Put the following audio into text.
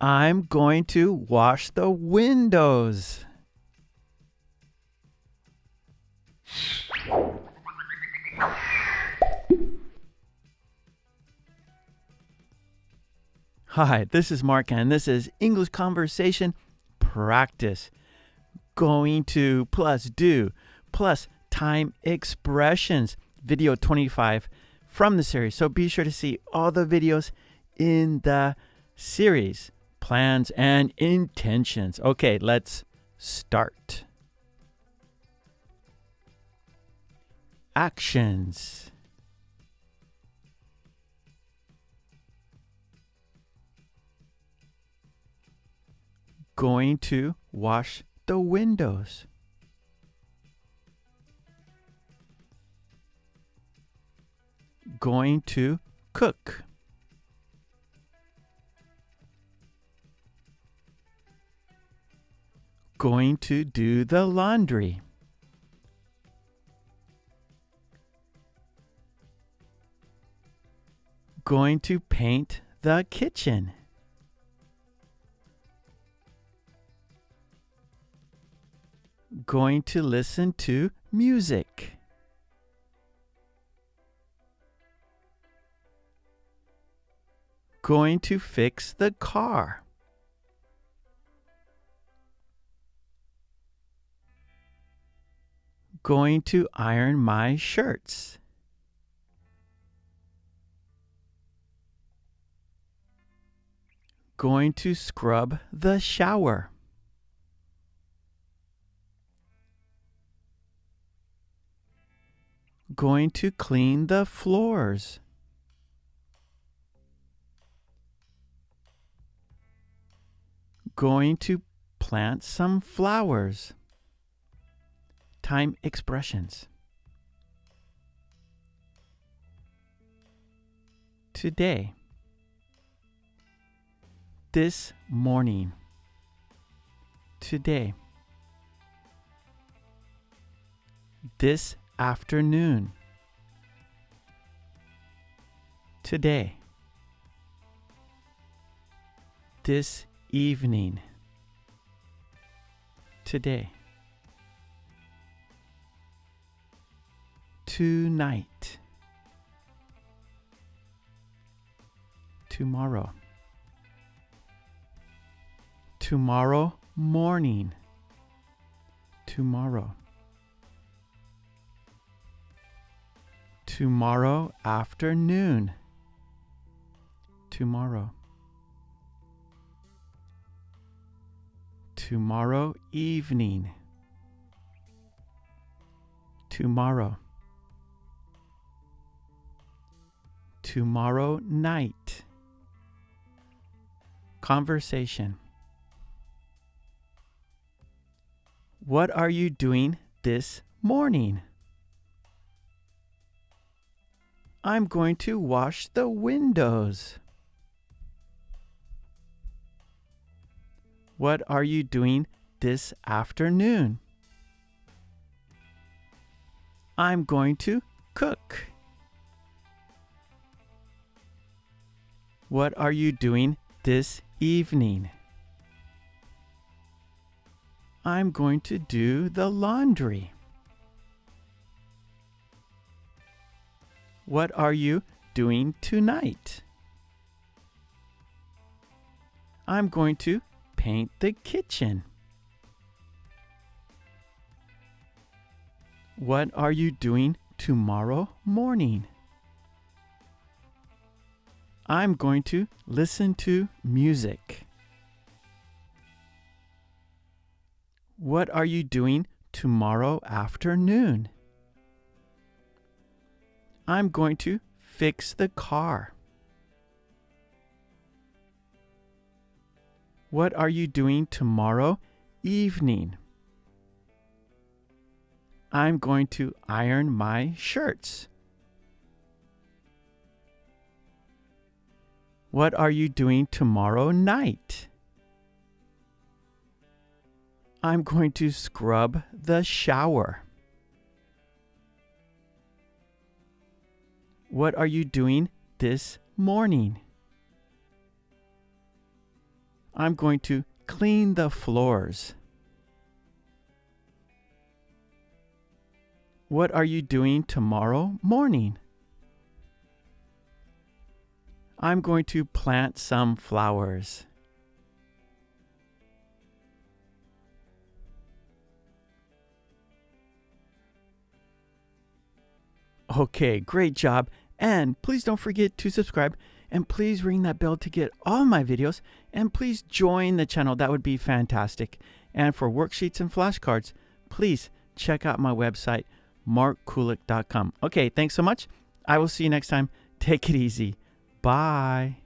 I'm going to wash the windows. Hi, this is Mark, and this is English Conversation Practice. Going to plus do plus time expressions. Video 25 from the series. So be sure to see all the videos in the series. Plans and intentions. Okay, let's start. Actions. Going to wash the windows. Going to cook. Going to do the laundry. Going to paint the kitchen. Going to listen to music. Going to fix the car. Going to iron my shirts. Going to scrub the shower. Going to clean the floors. Going to plant some flowers. Time expressions. Today. This morning. Today. This afternoon. Today. This evening. Today. Tonight. Tomorrow. Tomorrow morning. Tomorrow. Tomorrow afternoon. Tomorrow. Tomorrow evening. Tomorrow. Tomorrow night. Conversation. What are you doing this morning? I'm going to wash the windows. What are you doing this afternoon? I'm going to cook. What are you doing this evening? I'm going to do the laundry. What are you doing tonight? I'm going to paint the kitchen. What are you doing tomorrow morning? I'm going to listen to music. What are you doing tomorrow afternoon? I'm going to fix the car. What are you doing tomorrow evening? I'm going to iron my shirts. What are you doing tomorrow night? I'm going to scrub the shower. What are you doing this morning? I'm going to clean the floors. What are you doing tomorrow morning? I'm going to plant some flowers. Okay, great job. And please don't forget to subscribe, and please ring that bell to get all my videos, and please join the channel. That would be fantastic. And for worksheets and flashcards, please check out my website, markkulek.com. Okay, thanks so much. I will see you next time. Take it easy. Bye.